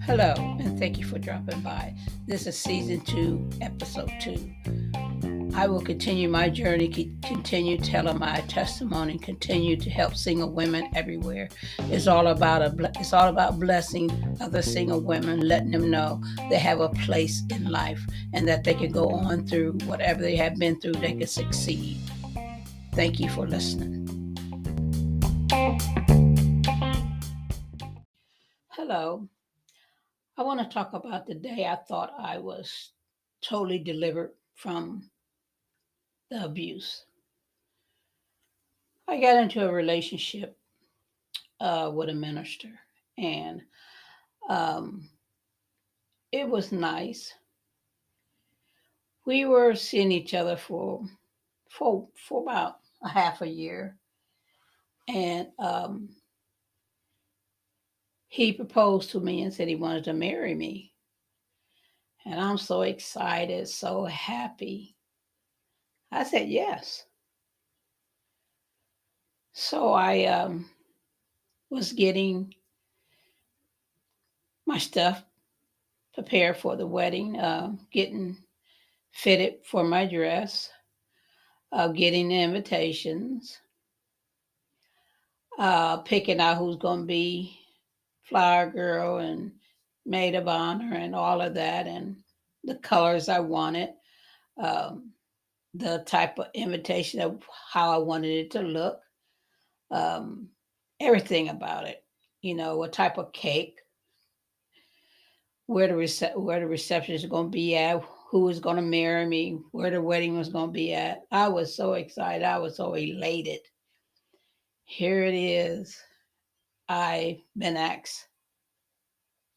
Hello, and thank you for dropping by. This is season 2, episode 2. I will continue my journey, continue telling my testimony, continue to help single women everywhere. It's all about blessing other single women, letting them know they have a place in life and that they can go on through whatever they have been through, they can succeed. Thank you for listening. Hello. I want to talk about the day I thought I was totally delivered from the abuse. I got into a relationship with a minister, and um, it was nice. We were seeing each other for about a half a year, and he proposed to me and said he wanted to marry me, and I'm so excited, so happy. I said yes. So I was getting my stuff prepared for the wedding, getting fitted for my dress, getting the invitations, picking out who's going to be flower girl and maid of honor and all of that, and the colors I wanted, um, the type of invitation of how I wanted it to look, um, everything about it. What type of cake, where the reception is going to be at, who is going to marry me, where the wedding was going to be at. I was so excited. I was so elated. Here it is. I've been asked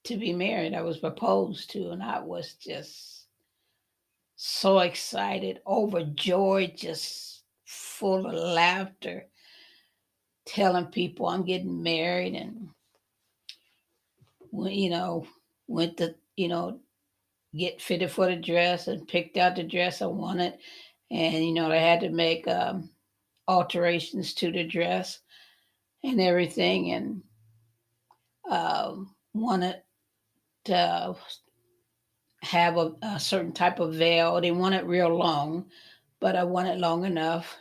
to be married. I was proposed to, and I was just so excited, overjoyed, just full of laughter, telling people I'm getting married, and you know, went to get fitted for the dress and picked out the dress I wanted, and I had to make alterations to the dress and everything, and wanted to have a certain type of veil. They want it real long, but I want it long enough,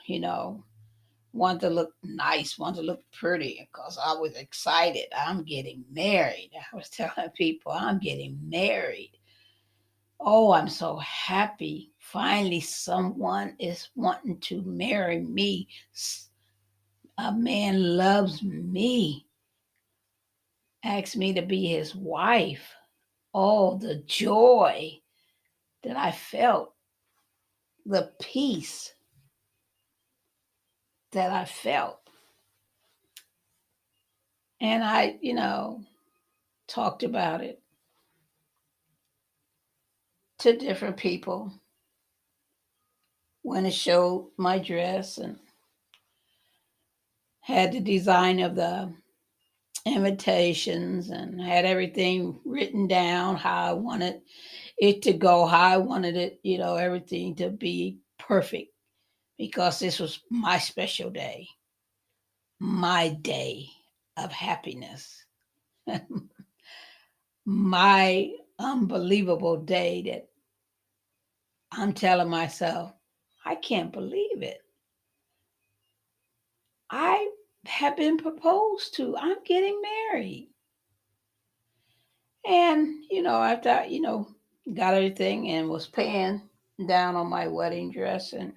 want to look nice, want to look pretty because I was excited. I'm getting married. I was telling people I'm getting married. Oh, I'm so happy. Finally, someone is wanting to marry me. A man loves me, asks me to be his wife. Oh, the joy that I felt, the peace that I felt. And I, talked about it to different people when it showed my dress and had the design of the invitations and had everything written down how I wanted it to go, how I wanted it, everything to be perfect because this was my special day, my day of happiness, my unbelievable day that I'm telling myself, I can't believe it. I have been proposed to. I'm getting married. And, after I, got everything and was paying down on my wedding dress and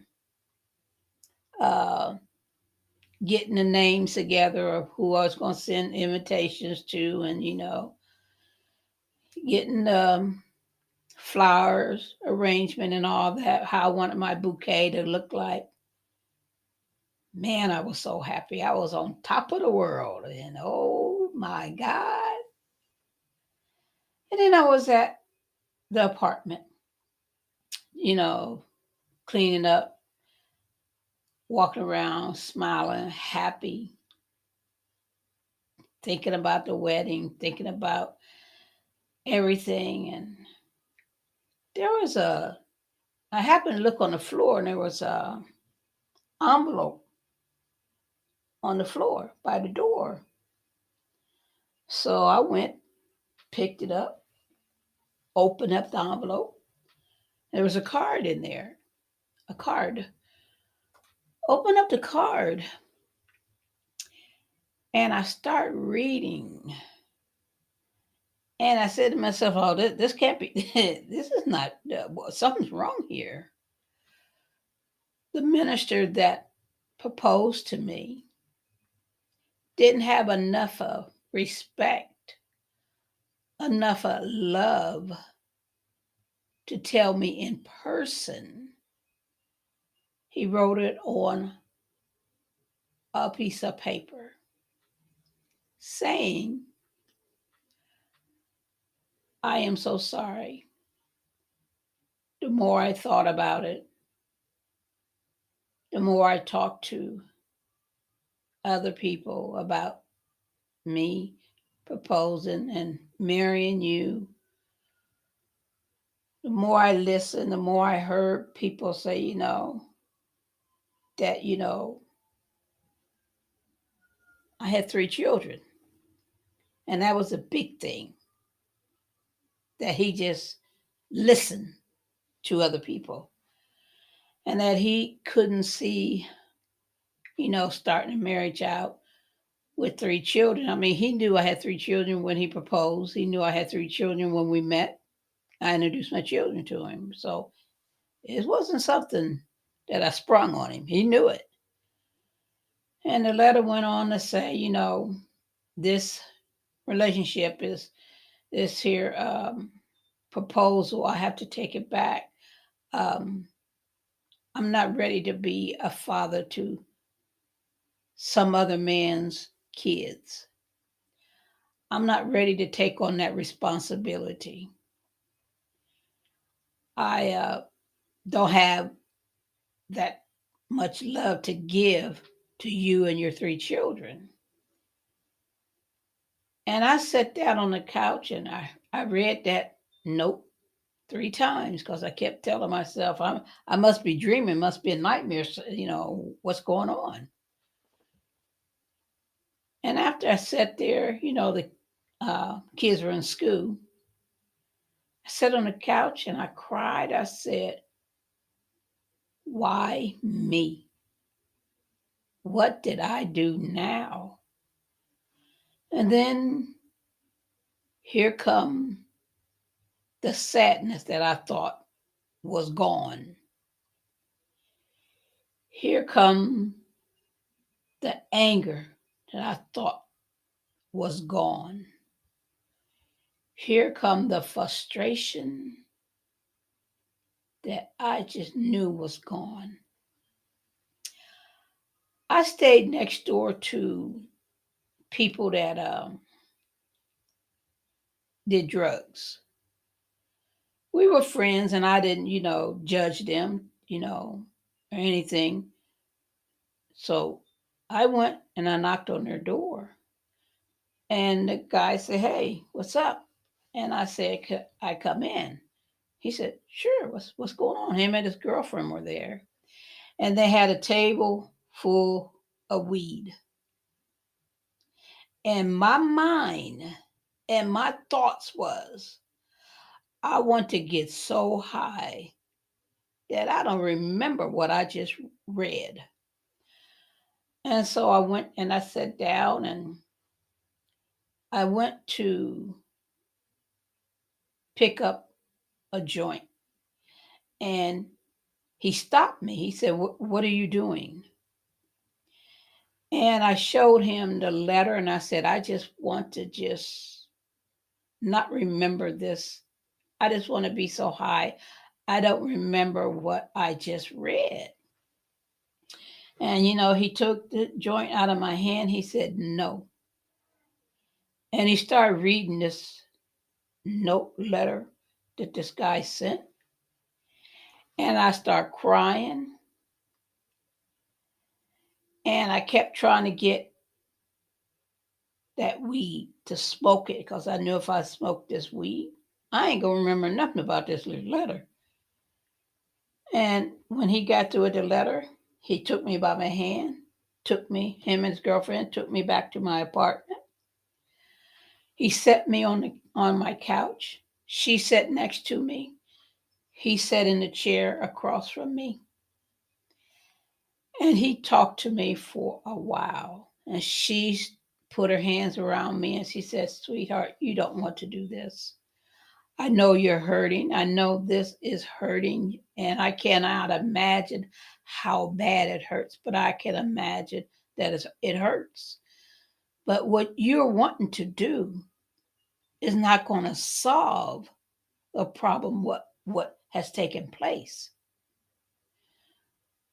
uh, getting the names together of who I was going to send invitations to and, getting the flowers arrangement and all that, how I wanted my bouquet to look like. Man, I was so happy. I was on top of the world. And oh my God. And then I was at the apartment, you know, cleaning up, walking around, smiling, happy, thinking about the wedding, thinking about everything. And there was I happened to look on the floor and there was a envelope on the floor by the door. So I went, picked it up, opened up the envelope. There was a card in there, a card. Open up the card, and I start reading. And I said to myself, "Oh, this can't be. This is not. Something's wrong here." The minister that proposed to me didn't have enough of respect, enough of love to tell me in person. He wrote it on a piece of paper saying, "I am so sorry." The more I thought about it, the more I talked to other people about me proposing and marrying you, the more I listened, the more I heard people say, that, I had 3 children. And that was a big thing, that he just listened to other people and that he couldn't see, starting a marriage out with 3 children. I mean, he knew I had 3 children when he proposed. He knew I had 3 children when we met. I introduced my children to him. So it wasn't something that I sprung on him. He knew it. And the letter went on to say, this relationship is this here proposal. I have to take it back. Um, I'm not ready to be a father to some other man's kids. I'm not ready to take on that responsibility. I don't have that much love to give to you and your 3 children. And I sat down on the couch and I read that note 3 times because I kept telling myself I must be dreaming, must be a nightmare, what's going on. And after I sat there, the kids were in school. I sat on the couch and I cried. I said, "Why me? What did I do now?" And then here come the sadness that I thought was gone. Here come the anger that I thought was gone. Here come the frustration that I just knew was gone. I stayed next door to people that did drugs. We were friends, and I didn't, judge them, or anything. So I went and I knocked on their door, and the guy said, "Hey, what's up?" And I said, "Could I come in?" He said, "Sure. What's going on?" Him and his girlfriend were there, and they had a table full of weed. And my mind and my thoughts was, I want to get so high that I don't remember what I just read. And so I went and I sat down and I went to pick up a joint. And he stopped me. He said, "What are you doing?" And I showed him the letter and I said, "I just want to just not remember this. I just want to be so high. I don't remember what I just read." And he took the joint out of my hand. He said, "No." And he started reading this note letter that this guy sent. And I started crying. And I kept trying to get that weed to smoke it because I knew if I smoked this weed, I ain't going to remember nothing about this little letter. And when he got through with the letter, he took me by my hand, him and his girlfriend took me back to my apartment. He set me on my couch. She sat next to me. He sat in the chair across from me. And he talked to me for a while. And she put her hands around me and she said, "Sweetheart, you don't want to do this. I know you're hurting. I know this is hurting. And I cannot imagine how bad it hurts, but I can imagine that it hurts. But what you're wanting to do is not going to solve the problem, what has taken place.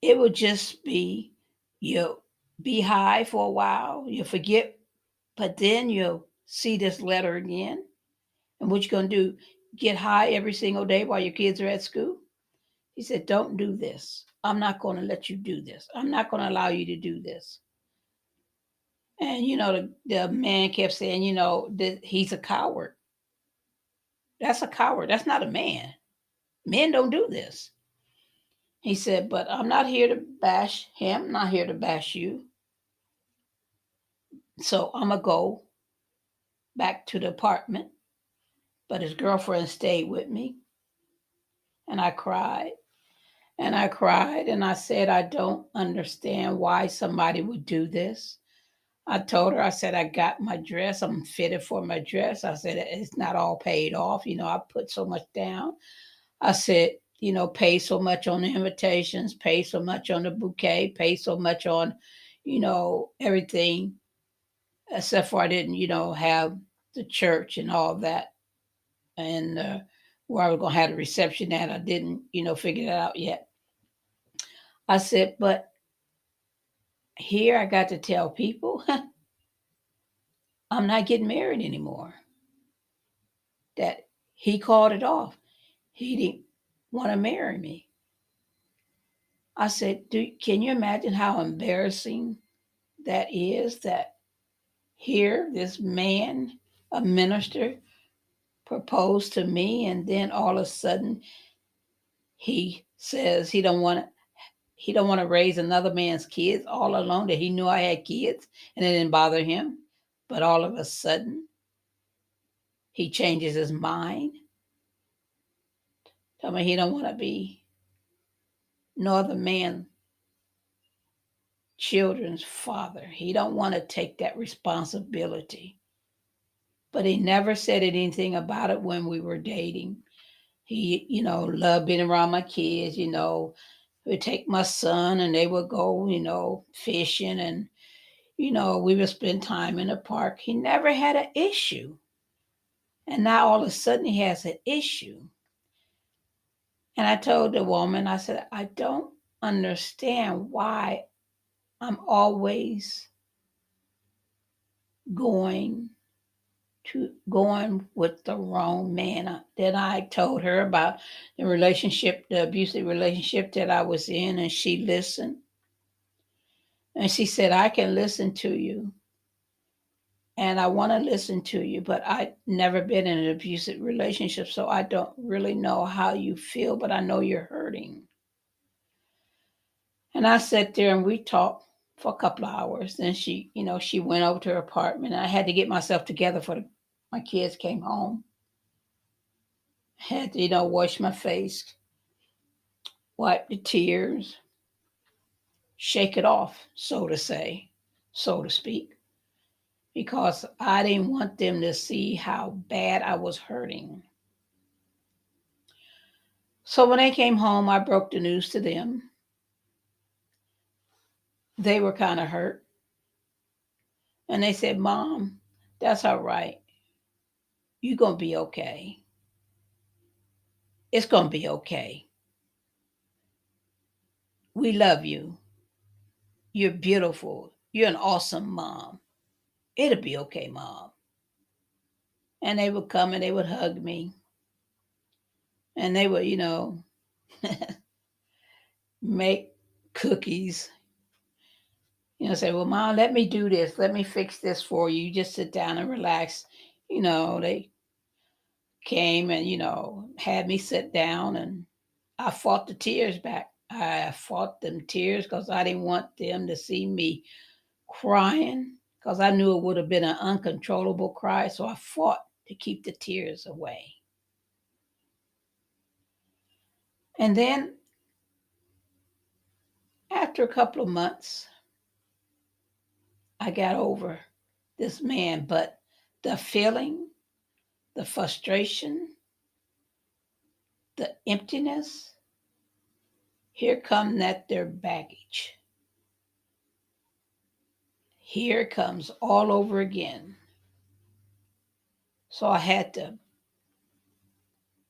It will just be you'll be high for a while, you'll forget, but then you'll see this letter again. And what you're going to do, get high every single day while your kids are at school?" He said, "Don't do this. I'm not going to let you do this. I'm not going to allow you to do this." And, the man kept saying, that he's a coward. That's a coward. That's not a man. Men don't do this. He said, "But I'm not here to bash him. I'm not here to bash you. So I'm going to go back to the apartment." But his girlfriend stayed with me. And I cried. And I cried. And I said, "I don't understand why somebody would do this." I told her, I said, "I got my dress. I'm fitted for my dress." I said, "It's not all paid off. I put so much down." I said, "Pay so much on the invitations, pay so much on the bouquet, pay so much on, everything, except for I didn't, have the church and all that. And where I was going to have the reception at, I didn't, figure that out yet." I said, "But here I got to tell people I'm not getting married anymore." That he called it off. He didn't want to marry me. I said, "Can you imagine how embarrassing that is? That here, this man, a minister, proposed to me, and then all of a sudden he says he don't want to raise another man's kids all alone, that he knew I had kids and it didn't bother him. But all of a sudden he changes his mind. Tell me he don't want to be no other man children's father. He don't want to take that responsibility." But he never said anything about it when we were dating. He, loved being around my kids, would take my son and they would go, fishing, and, we would spend time in the park. He never had an issue. And now all of a sudden he has an issue. And I told the woman, I said, "I don't understand why I'm always going going with the wrong man." Then I told her about the abusive relationship that I was in, and she listened. And she said, "I can listen to you, and I want to listen to you, but I never been in an abusive relationship, so I don't really know how you feel, but I know you're hurting." And I sat there and we talked for a couple of hours. Then she went over to her apartment. I had to get myself together my kids came home. Had to, wash my face, wipe the tears, shake it off, so to speak, because I didn't want them to see how bad I was hurting. So when they came home, I broke the news to them. They were kind of hurt. And they said, "Mom, that's all right. You're going to be okay. It's going to be okay. We love you. You're beautiful. You're an awesome mom. It'll be okay, Mom." And they would come and they would hug me. And they would, make cookies. Say, "Well, Mom, let me do this. Let me fix this for you. You just sit down and relax." They came and, had me sit down, and I fought the tears back. I fought them tears because I didn't want them to see me crying. because I knew it would have been an uncontrollable cry, so I fought to keep the tears away. And then, after a couple of months, I got over this man, but the feeling, the frustration, the emptiness, here come that their baggage. Here it comes all over again. So I had to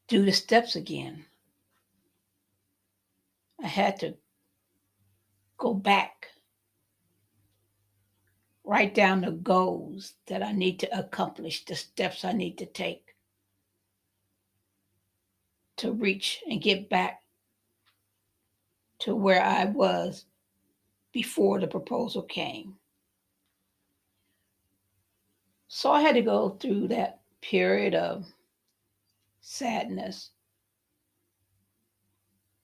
do the steps again. I had to go back, write down the goals that I need to accomplish, the steps I need to take to reach and get back to where I was before the proposal came. So I had to go through that period of sadness.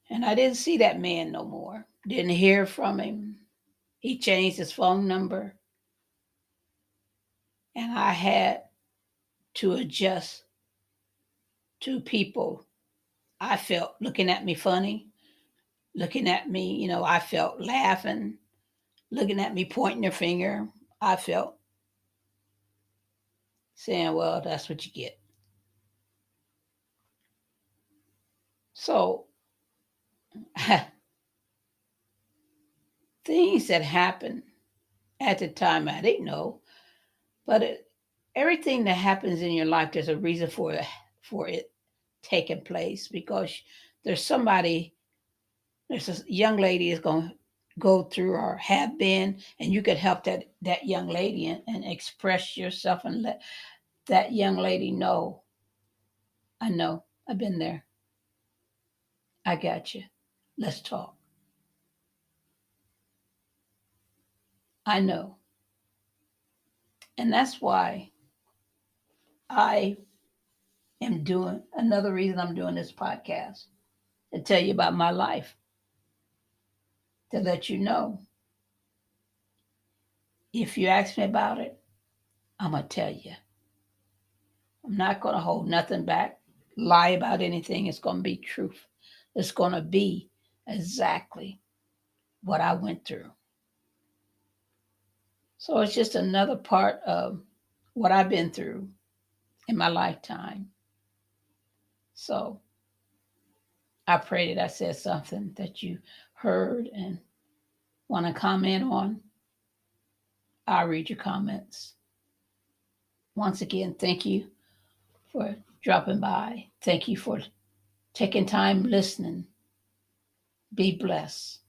And I didn't see that man no more. Didn't hear from him. He changed his phone number. And I had to adjust to people I felt looking at me funny, looking at me, I felt laughing, looking at me pointing their finger. I felt saying, well, that's what you get. So things that happened at the time, I didn't know, but everything that happens in your life, there's a reason for it taking place, because there's somebody, there's a young lady is going to go through or have been, and you could help that young lady and express yourself and let that young lady know, I know, I've been there. I got you. Let's talk. I know. And that's why I am doing another reason I'm doing this podcast, to tell you about my life, to let you know. If you ask me about it, I'm going to tell you. I'm not going to hold nothing back, lie about anything. It's going to be truth. It's going to be exactly what I went through. So it's just another part of what I've been through in my lifetime. So I pray that I said something that you heard and want to comment on. I'll read your comments. Once again, thank you for dropping by. Thank you for taking time listening. Be blessed.